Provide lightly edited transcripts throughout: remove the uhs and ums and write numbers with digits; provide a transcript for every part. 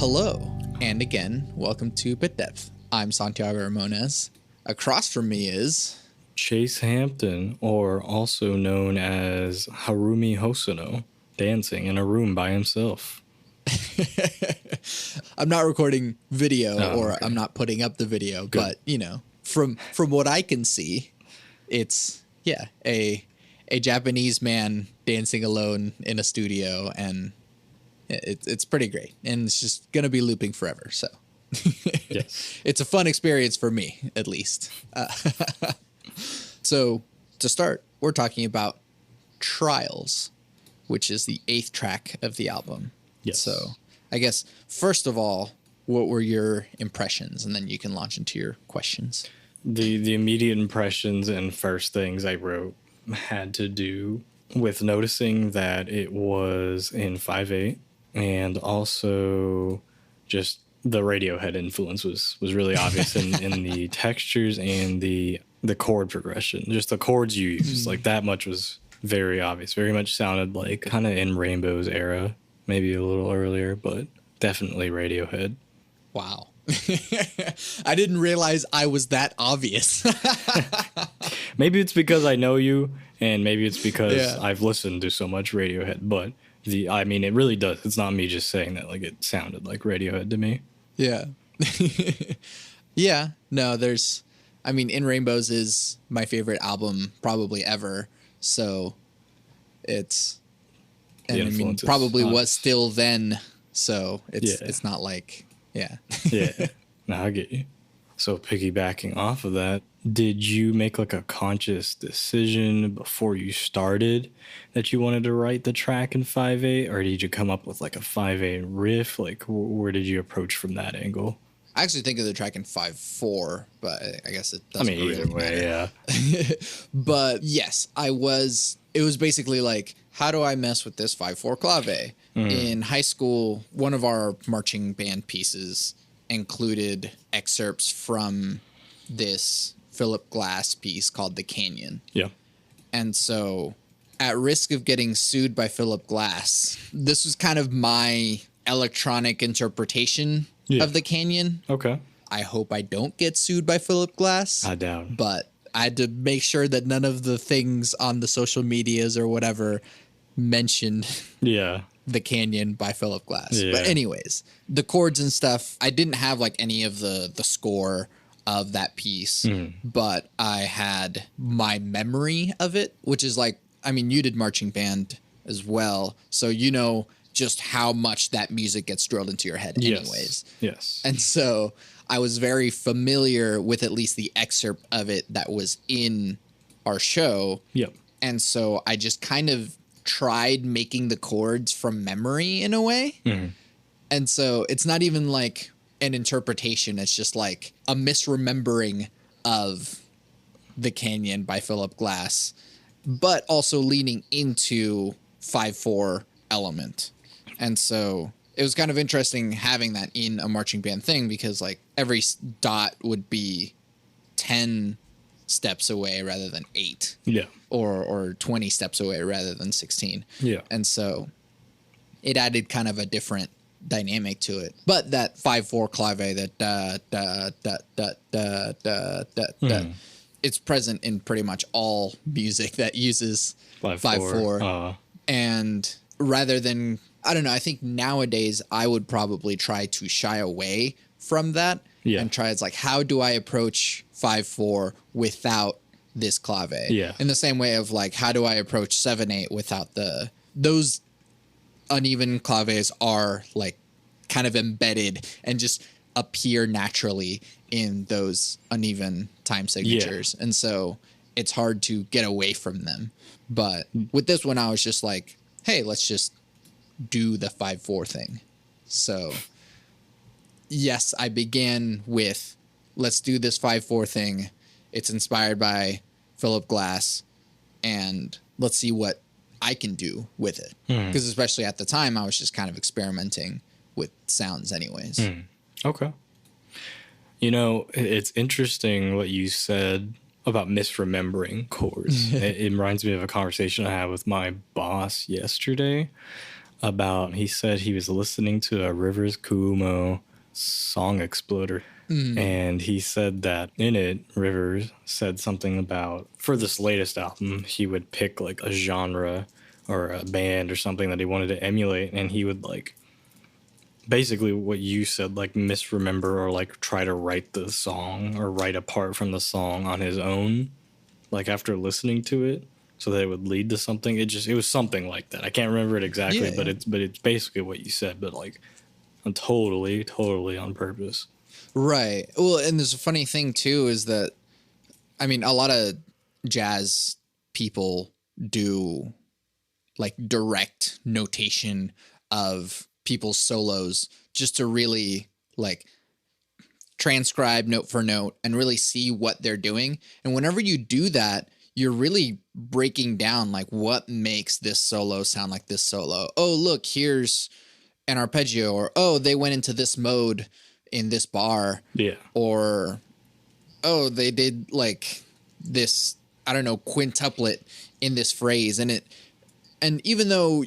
Hello, and again, welcome to Bit Depth. I'm Santiago Ramones. Across from me is... Chase Hampton, or also known as Harumi Hosono, dancing in a room by himself. I'm not recording video, okay. I'm not putting up the video, good. But, you know, from what I can see, it's, a Japanese man dancing alone in a studio, and it's pretty great. And it's just going to be looping forever, so... Yes. It's a fun experience for me, at least. So, to start, we're talking about Trials, which is the 8th track of the album. Yes. So, I guess, first of all, what were your impressions? And then you can launch into your questions. The immediate impressions and first things I wrote had to do with noticing that it was in 5/8, and also just the Radiohead influence was really obvious in the textures and the chord progression. Just the chords you use, like that much was very obvious. Very much sounded like kind of in Rainbow's era, maybe a little earlier, but definitely Radiohead. Wow. I didn't realize I was that obvious. Maybe it's because I know you, and maybe it's because I've listened to so much Radiohead, but it really does. It's not me just saying that, like, it sounded like Radiohead to me. Yeah. Yeah. No, In Rainbows is my favorite album probably ever. So it's, and probably was still then. So it's not like, yeah. Yeah. No, I get you. So piggybacking off of that, did you make like a conscious decision before you started that you wanted to write the track in 5/8, or did you come up with like a 5/8 riff? Like, where did you approach from that angle? I actually think of the track in 5/4, but I guess it doesn't either way, matter. Yeah. But yes, it was basically like, how do I mess with this 5/4 clave? In high school, one of our marching band pieces included excerpts from this Philip Glass piece called The Canyon. Yeah. And so, at risk of getting sued by Philip Glass, this was kind of my electronic interpretation of The Canyon. Okay. I hope I don't get sued by Philip Glass. I doubt. But I had to make sure that none of the things on the social medias or whatever mentioned The Canyon by Philip Glass. Yeah. But anyways, the chords and stuff, I didn't have like any of the score of that piece, but I had my memory of it, which is like, you did marching band as well, so you know just how much that music gets drilled into your head anyways. Yes. And so I was very familiar with at least the excerpt of it that was in our show. Yep. And so I just kind of tried making the chords from memory in a way. And so it's not even like an interpretation. It's just like a misremembering of The Canyon by Philip Glass, but also leaning into 5/4 element. And so it was kind of interesting having that in a marching band thing, because like every dot would be 10 steps away rather than 8. Yeah. Or 20 steps away rather than 16. Yeah. And so it added kind of a different dynamic to it. But that 5/4 clave, that it's present in pretty much all music that uses 5/4. And rather than, I don't know, I think nowadays I would probably try to shy away from that and try, it's like, how do I approach 5/4 without this clave? Yeah. In the same way of like, how do I approach 7/8 without those uneven claves are like kind of embedded and just appear naturally in those uneven time signatures. And so it's hard to get away from them. But with this one, I was just like, hey, let's just do the 5/4 thing. So yes, I began with, let's do this 5/4 thing. It's inspired by Philip Glass, and let's see what I can do with it. Because especially at the time, I was just kind of experimenting with sounds anyways. Okay. You know, it's interesting what you said about misremembering chords. It reminds me of a conversation I had with my boss yesterday. about, he said he was listening to a Rivers Cuomo song exploder. And he said that in it, Rivers said something about, for this latest album, he would pick like a genre or a band or something that he wanted to emulate, and he would like basically what you said, like misremember or like try to write the song or write a part from the song on his own, like after listening to it, so that it would lead to something. It was something like that. I can't remember it exactly, Yeah. but it's basically what you said, but like totally on purpose. Right. Well, and there's a funny thing too is that, I mean, a lot of jazz people do like direct notation of people's solos just to really like transcribe note for note and really see what they're doing. And whenever you do that, you're really breaking down like what makes this solo sound like this solo. Oh, look, here's an arpeggio, or oh, they went into this mode in this bar. Yeah. Or oh, they did like this, I don't know, quintuplet in this phrase. And even though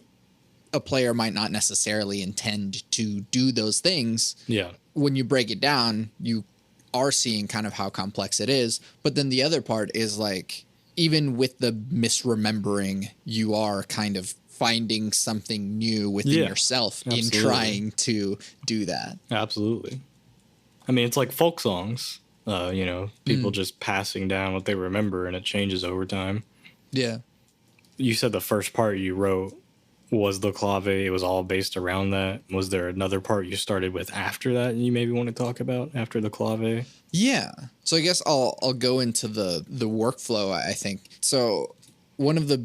a player might not necessarily intend to do those things, Yeah. when you break it down, you are seeing kind of how complex it is. But then the other part is like, even with the misremembering, you are kind of finding something new within yourself absolutely. in trying to do that. Absolutely. I mean, it's like folk songs, people just passing down what they remember, and it changes over time. Yeah. You said the first part you wrote was the clave. It was all based around that. Was there another part you started with after that you maybe want to talk about after the clave? Yeah. So I guess I'll go into the workflow, I think. So one of the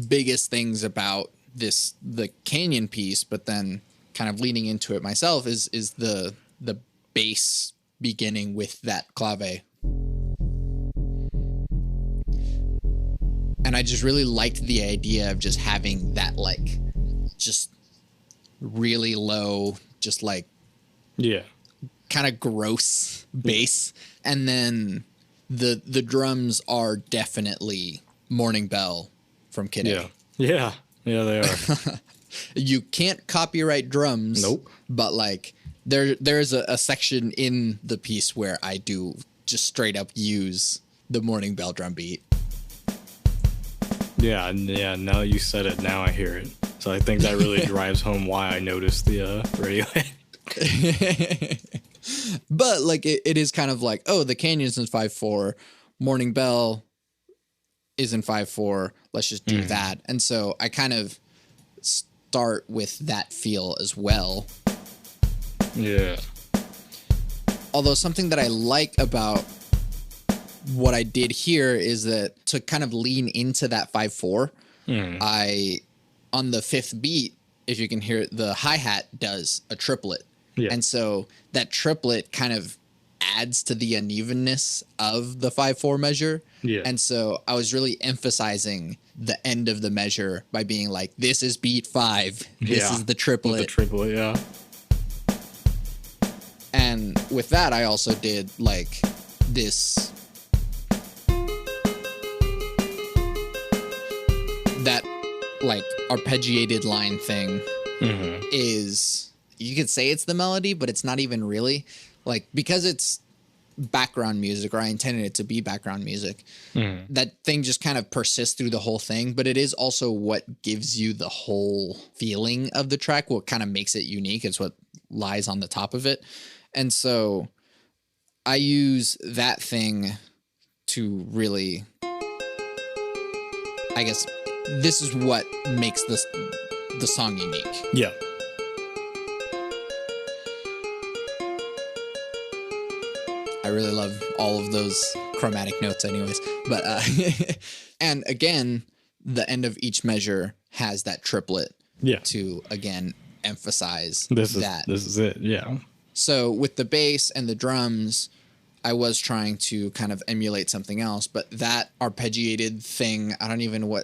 biggest things about the Canyon piece, but then kind of leaning into it myself, is the bass beginning with that clave. And I just really liked the idea of just having that like just really low, just like kind of gross bass. And then the drums are definitely Morning Bell from Kid A. Yeah, they are. You can't copyright drums. Nope. But like there's a section in the piece where I do just straight up use the Morning Bell drum beat. Yeah. Now you said it, now I hear it. So I think that really drives home why I noticed the Radiohead. But like it is kind of like, oh, the Canyon's in 5/4, Morning Bell is in 5/4. Let's just do that. And so I kind of start with that feel as well. Yeah. Although something that I like about what I did here is that to kind of lean into that 5/4, I, on the fifth beat, if you can hear it, the hi-hat does a triplet. Yeah. And so that triplet kind of adds to the unevenness of the 5/4 measure. Yeah. And so I was really emphasizing the end of the measure by being like, this is beat 5. This is the triplet. The triplet, yeah. And with that, I also did like this, that like arpeggiated line thing is, you could say it's the melody, but it's not even really, like, because it's background music, or I intended it to be background music, that thing just kind of persists through the whole thing, but it is also what gives you the whole feeling of the track, what kind of makes it unique. It's what lies on the top of it. And so I use that thing to really, I guess, this is what makes the song unique. Yeah. I really love all of those chromatic notes anyways. But, and again, the end of each measure has that triplet to, again, emphasize that. This is it, yeah. So with the bass and the drums, I was trying to kind of emulate something else, but that arpeggiated thing, I don't know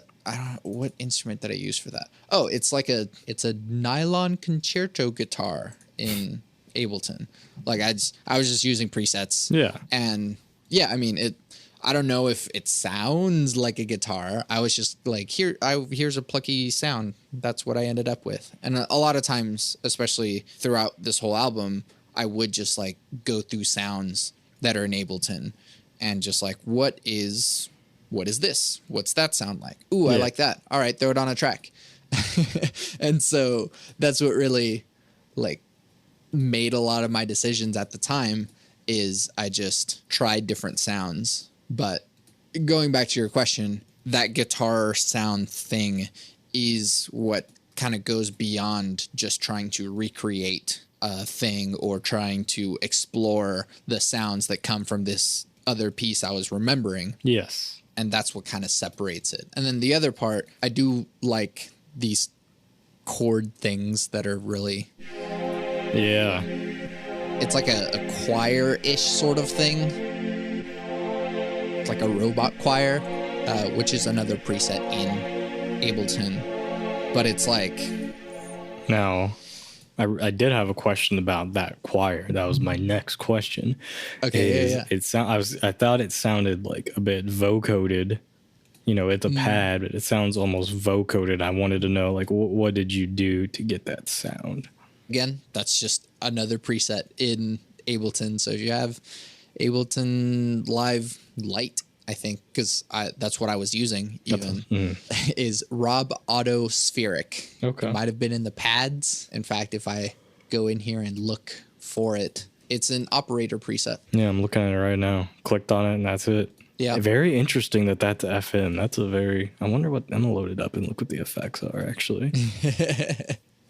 what instrument did I use for that? Oh, it's a nylon concerto guitar in Ableton. Like I was just using presets. Yeah. And yeah, I mean I don't know if it sounds like a guitar. I was just like, here's a plucky sound. That's what I ended up with. And a lot of times, especially throughout this whole album, I would just like go through sounds that are in Ableton and just like, what is this? What's that sound like? Ooh, I like that. All right, throw it on a track. And so that's what really like made a lot of my decisions at the time is I just tried different sounds. But going back to your question, that guitar sound thing is what kind of goes beyond just trying to recreate a thing or trying to explore the sounds that come from this other piece I was remembering. Yes. And that's what kind of separates it. And then the other part, I do like these chord things that are really... Yeah. It's like a choir-ish sort of thing. It's like a robot choir, which is another preset in Ableton. But it's like... Now, I did have a question about that choir. That was my next question. Okay, I thought it sounded like a bit vocoded, at the pad, but it sounds almost vocoded. I wanted to know, like, what did you do to get that sound? Again, that's just another preset in Ableton. So if you have Ableton Live Lite, I think, because that's what I was using even, is Rob Auto Spheric. Okay. It might have been in the pads. In fact, if I go in here and look for it, it's an operator preset. Yeah, I'm looking at it right now. Clicked on it and that's it. Yeah. Very interesting that's FM. I wonder what, I'm gonna load it up and look what the effects are actually.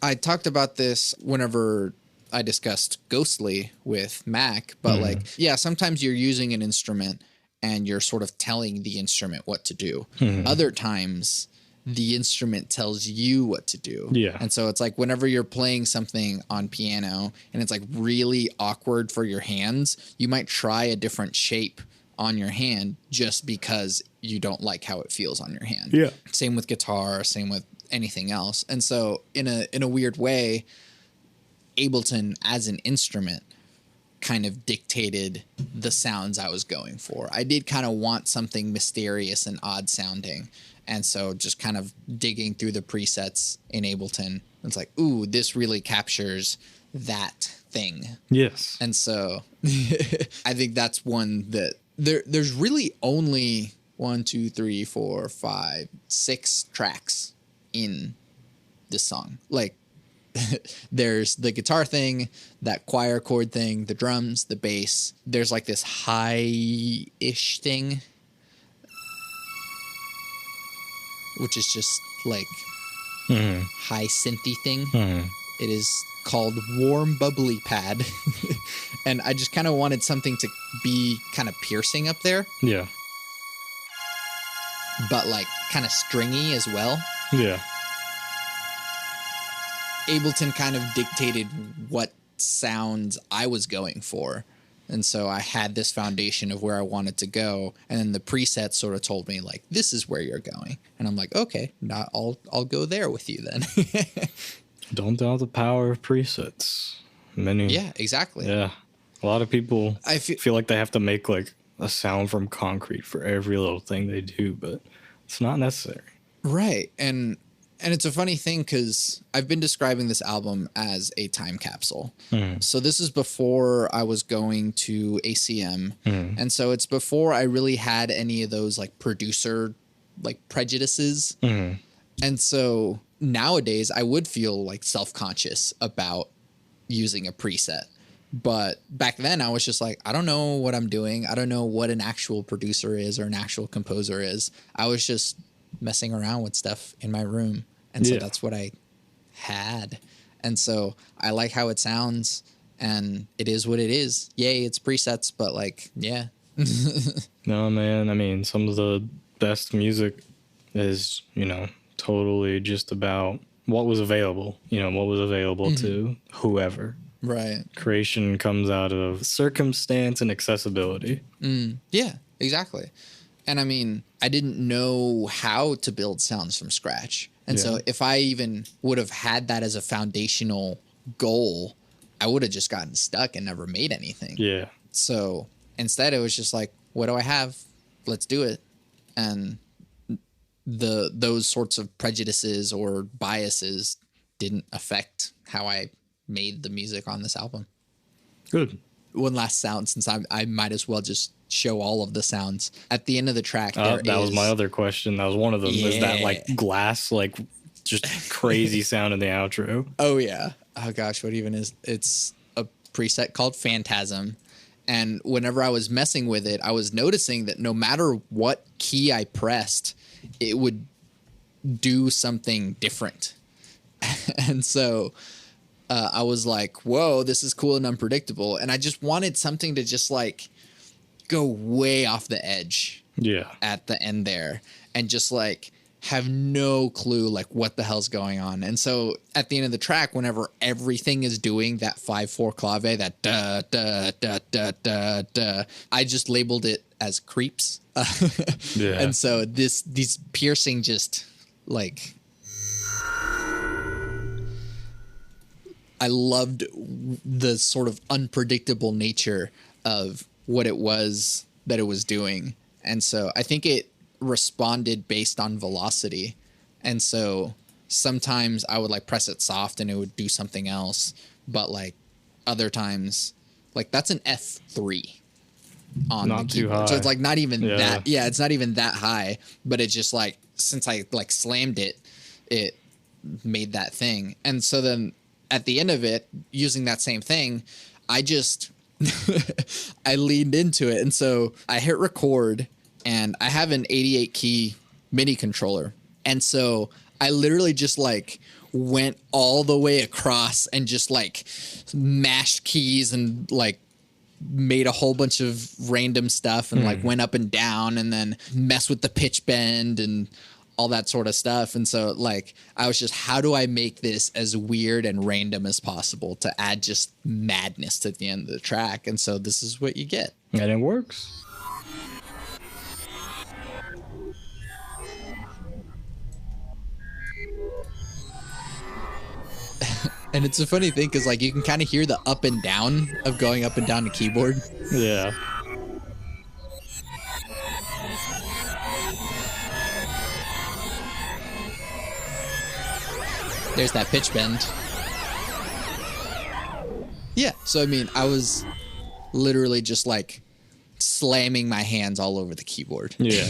I talked about this whenever I discussed Ghostly with Mac, but sometimes you're using an instrument and you're sort of telling the instrument what to do. Other times the instrument tells you what to do. Yeah. And so it's like whenever you're playing something on piano and it's like really awkward for your hands, you might try a different shape on your hand just because you don't like how it feels on your hand. Yeah. Same with guitar, same with anything else. And so in a weird way, Ableton as an instrument kind of dictated the sounds I was going for. I did kind of want something mysterious and odd sounding. And so just kind of digging through the presets in Ableton, it's like, ooh, this really captures that thing. Yes. And so I think that's one that there's really only 1, 2, 3, 4, 5, 6 tracks in this song. Like there's the guitar thing, that choir chord thing, the drums, the bass. There's like this high-ish thing, which is just like high synthy thing. It is called Warm Bubbly Pad. And I just kind of wanted something to be kind of piercing up there. Yeah. But like kind of stringy as well. Yeah. Ableton kind of dictated what sounds I was going for. And so I had this foundation of where I wanted to go. And then the presets sort of told me, like, this is where you're going. And I'm like, okay, I'll go there with you then. Don't doubt the power of presets. Yeah, exactly. Yeah. A lot of people I feel like they have to make like a sound from concrete for every little thing they do, but it's not necessary. Right. And it's a funny thing because I've been describing this album as a time capsule. So this is before I was going to ACM. And so it's before I really had any of those like producer like prejudices. And so nowadays I would feel like self-conscious about using a preset. But back then I was just like, I don't know what I'm doing. I don't know what an actual producer is or an actual composer is. I was just messing around with stuff in my room. And so that's what I had. And so I like how it sounds and it is what it is. Yay, it's presets, but like, yeah. No, man. I mean, some of the best music is, totally just about what was available, to whoever. Right. Creation comes out of circumstance and accessibility. Yeah, exactly. And I mean, I didn't know how to build sounds from scratch. And so if I even would have had that as a foundational goal, I would have just gotten stuck and never made anything. Yeah. So instead, it was just like, what do I have? let's do it. And those sorts of prejudices or biases didn't affect how I made the music on this album. Good. One last sound, since I might as well just show all of the sounds at the end of the track. That was my other question. That was one of them. Yeah. Is that like glass, like just crazy sound in the outro? Oh yeah. Oh gosh, what even is? It's a preset called Phantasm. And whenever I was messing with it, I was noticing that no matter what key I pressed, it would do something different. And so I was like, whoa, this is cool and unpredictable. And I just wanted something to just like go way off the edge. Yeah. At the end there, and just like have no clue like what the hell's going on. And so at the end of the track, whenever everything is doing that 5/4 clave, that da da da da da da, I just labeled it as creeps. Yeah. And so these piercing, just like, I loved the sort of unpredictable nature of what it was that it was doing. And so I think it responded based on velocity. And so sometimes I would like press it soft and it would do something else. But like other times, like that's an F3 on not the too keyboard. high. So it's like not even that. Yeah, it's not even that high. But it's just like, since I like slammed it, it made that thing. And so then at the end of it, using that same thing, I just I leaned into it. And so I hit record, and I have an 88 key MIDI controller. And so I literally just like went all the way across and just like mashed keys and like made a whole bunch of random stuff and like went up and down and then messed with the pitch bend and all that sort of stuff. And so like I was just, how do I make this as weird and random as possible to add just madness to the end of the track? And so this is what you get. And it works. And it's a funny thing because like you can kind of hear the up and down of going up and down the keyboard. Yeah. There's that pitch bend. Yeah. So, I mean, I was literally just like slamming my hands all over the keyboard. Yeah.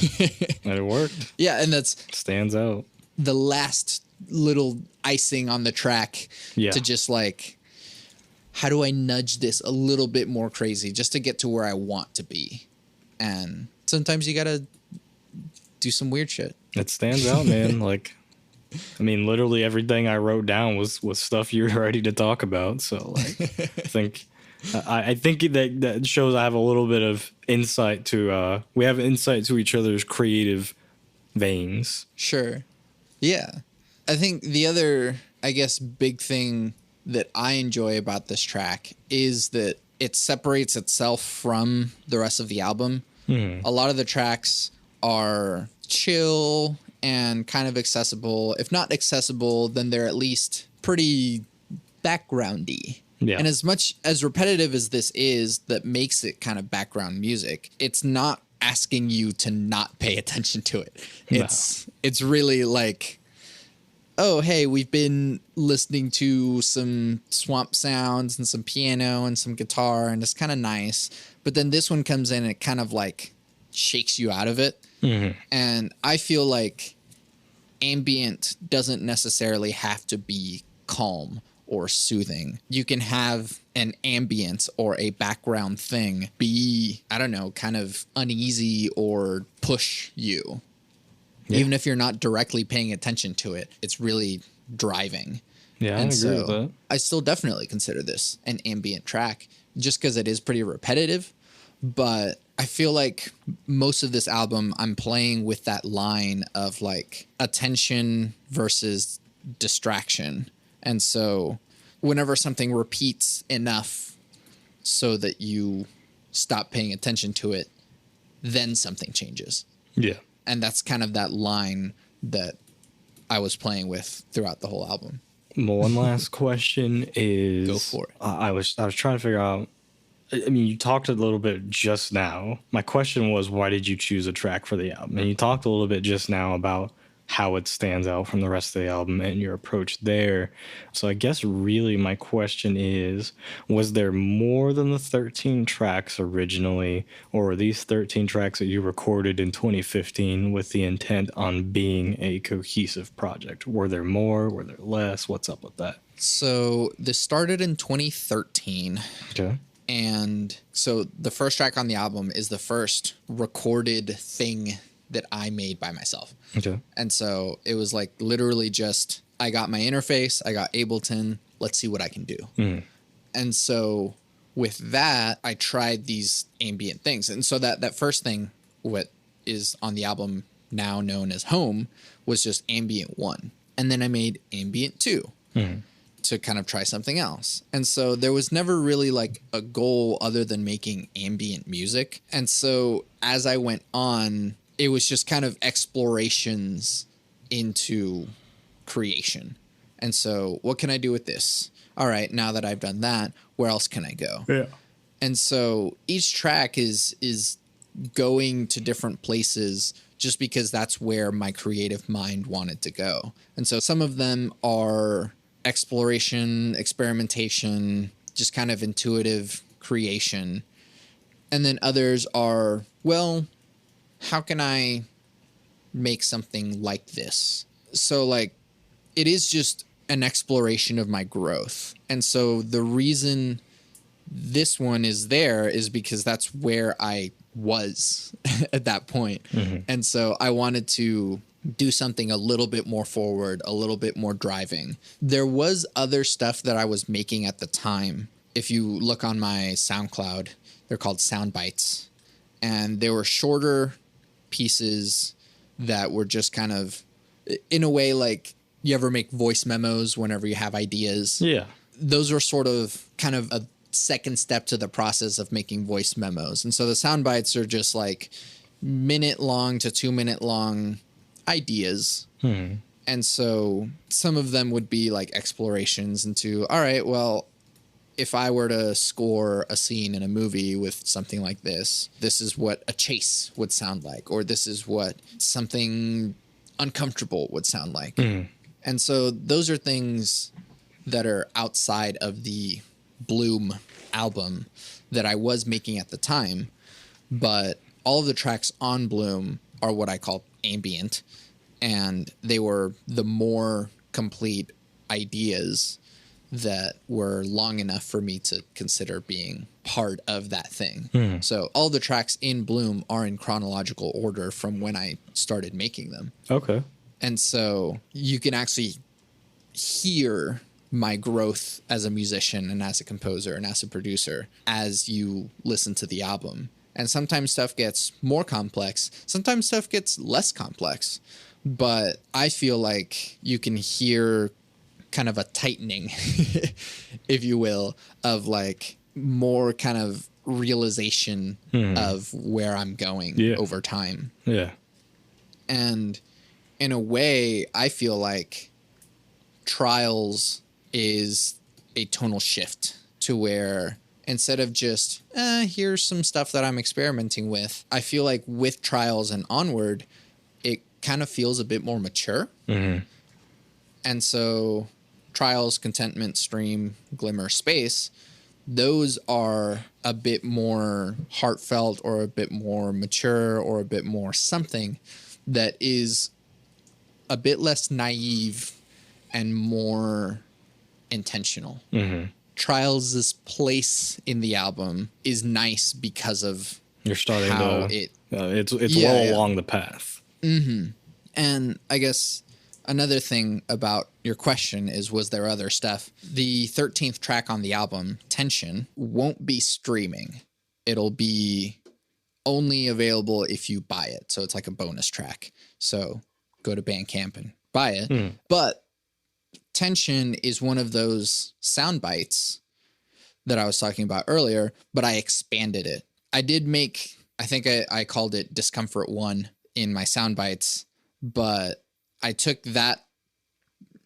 And it worked. Yeah. And that's Stands out. the last little icing on the track to just like, how do I nudge this a little bit more crazy just to get to where I want to be? And sometimes you got to do some weird shit. It stands out, man. Like, I mean, literally everything I wrote down was stuff you were ready to talk about. So, like, I think that shows I have a little bit of insight to. We have insight to each other's creative veins. Sure. Yeah. I think the other, I guess, big thing that I enjoy about this track is that it separates itself from the rest of the album. A lot of the tracks are chill and kind of accessible. If not accessible, then they're at least pretty backgroundy. Yeah. And as much as repetitive as this is, that makes it kind of background music, it's not asking you to not pay attention to it. It's really like, oh, hey, we've been listening to some swamp sounds and some piano and some guitar, and it's kind of nice. But then this one comes in and it kind of like shakes you out of it. And I feel like ambient doesn't necessarily have to be calm or soothing. You can have an ambience or a background thing be, I don't know, kind of uneasy or push you. Yeah. Even if you're not directly paying attention to it, it's really driving. Yeah, I agree with that. I still definitely consider this an ambient track just because it is pretty repetitive. But I feel like most of this album, I'm playing with that line of like attention versus distraction. And so whenever something repeats enough so that you stop paying attention to it, then something changes. Yeah. And that's kind of that line that I was playing with throughout the whole album. One last question is, Go for it. I was trying to figure out I mean, you talked a little bit just now. My question was, why did you choose a track for the album? And you talked a little bit just now about how it stands out from the rest of the album and your approach there. So I guess really my question is, was there more than the 13 tracks originally, or were these 13 tracks that you recorded in 2015 with the intent on being a cohesive project? Were there more? Were there less? What's up with that? So this started in 2013. Okay. And so the first track on the album is the first recorded thing that I made by myself. Okay. And so it was like literally just, I got my interface, I got Ableton, let's see what I can do. And so with that, I tried these ambient things. And so that first thing, what is on the album now known as Home, was just Ambient 1. And then I made Ambient 2. To kind of try something else. And so there was never really like a goal other than making ambient music. And so as I went on, it was just kind of explorations into creation. And so what can I do with this? All right, now that I've done that, where else can I go? Yeah. And so each track is going to different places just because that's where my creative mind wanted to go. And so some of them are exploration, experimentation, just kind of intuitive creation. And then others are, well, how can I make something like this? So like, it is just an exploration of my growth. And so the reason this one is there is because that's where I was at that point. And so I wanted to do something a little bit more forward, a little bit more driving. There was other stuff that I was making at the time. If you look on my SoundCloud, they're called sound bites. And they were shorter pieces that were just kind of, in a way, like you ever make voice memos whenever you have ideas? Yeah. Those were sort of kind of a second step to the process of making voice memos. And so the sound bites are just like minute long to 2 minute long ideas. And so some of them would be like explorations into, all right, well, if I were to score a scene in a movie with something like this is what a chase would sound like, or this is what something uncomfortable would sound like. And so those are things that are outside of the Bloom album that I was making at the time. But all of the tracks on Bloom are what I call ambient, and they were the more complete ideas that were long enough for me to consider being part of that thing. So all the tracks in Bloom are in chronological order from when I started making them. Okay. And so you can actually hear my growth as a musician and as a composer and as a producer as you listen to the album. And sometimes stuff gets more complex. Sometimes stuff gets less complex. But I feel like you can hear kind of a tightening, if you will, of like more kind of realization of where I'm going over time. Yeah. And in a way, I feel like Trials is a tonal shift to where instead of just, here's some stuff that I'm experimenting with, I feel like with Trials and onward, it kind of feels a bit more mature. And so Trials, Contentment, Stream, Glimmer, Space, those are a bit more heartfelt or a bit more mature or a bit more something that is a bit less naive and more intentional. Trials' place in the album is nice because of You're starting how to it's well along the path. And I guess another thing about your question is, was there other stuff? The 13th track on the album, Tension, won't be streaming. It'll be only available if you buy it. So it's like a bonus track. So go to Bandcamp and buy it. But Tension is one of those sound bites that I was talking about earlier, but I expanded it. I did make, I think I called it Discomfort 1 in my sound bites, but I took that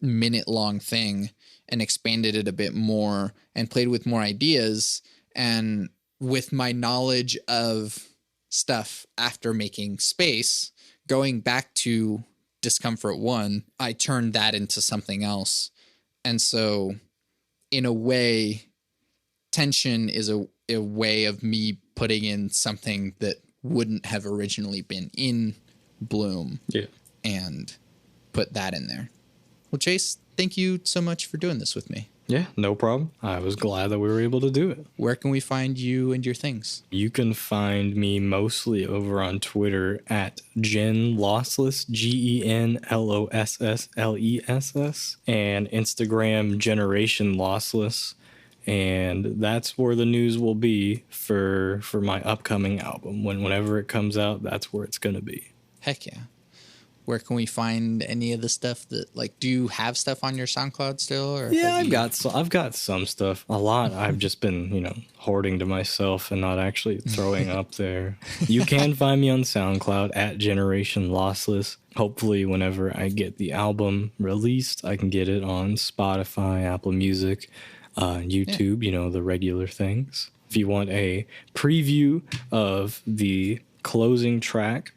minute-long thing and expanded it a bit more and played with more ideas. And with my knowledge of stuff after making Space, going back to Discomfort 1, I turned that into something else. And so in a way, Tension is a way of me putting in something that wouldn't have originally been in Bloom. Yeah. And put that in there. Well, Chase, thank you so much for doing this with me. Yeah, no problem. I was glad that we were able to do it. Where can we find you and your things? You can find me mostly over on Twitter at Gen Lossless, GenLossLess, and Instagram Generation Lossless. And that's where the news will be for my upcoming album. Whenever it comes out, that's where it's going to be. Heck yeah. Where can we find any of the stuff that, like, do you have stuff on your SoundCloud still? Or yeah, I've got some stuff. A lot I've just been, hoarding to myself and not actually throwing up there. You can find me on SoundCloud at Generation Lossless. Hopefully, whenever I get the album released, I can get it on Spotify, Apple Music, YouTube, the regular things. If you want a preview of the closing track,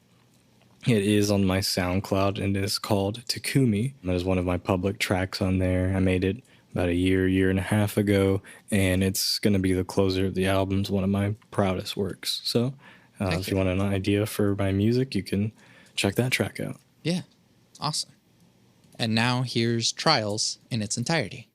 it is on my SoundCloud and is called Takumi. That is one of my public tracks on there. I made it about a year and a half ago, and it's going to be the closer of the album. It's one of my proudest works. So if you want an idea for my music, you can check that track out. Yeah, awesome. And now here's Trials in its entirety.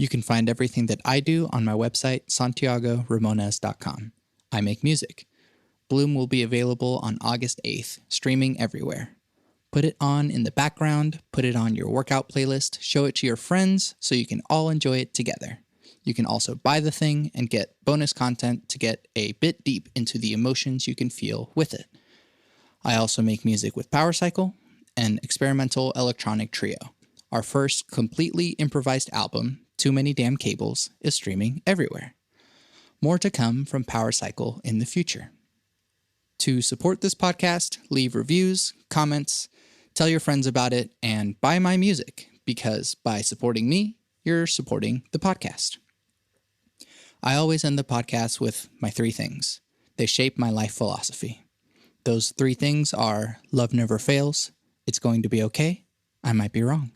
You can find everything that I do on my website, santiagoramones.com. I make music. Bloom will be available on August 8th, streaming everywhere. Put it on in the background, put it on your workout playlist, show it to your friends so you can all enjoy it together. You can also buy the thing and get bonus content to get a bit deep into the emotions you can feel with it. I also make music with Power Cycle, an experimental electronic trio. Our first completely improvised album, Too Many Damn Cables, is streaming everywhere. More to come from Power Cycle in the future. To support this podcast, leave reviews, comments, tell your friends about it, and buy my music, because by supporting me, you're supporting the podcast. I always end the podcast with my 3 things. They shape my life philosophy. Those 3 things are: love never fails, it's going to be okay, I might be wrong.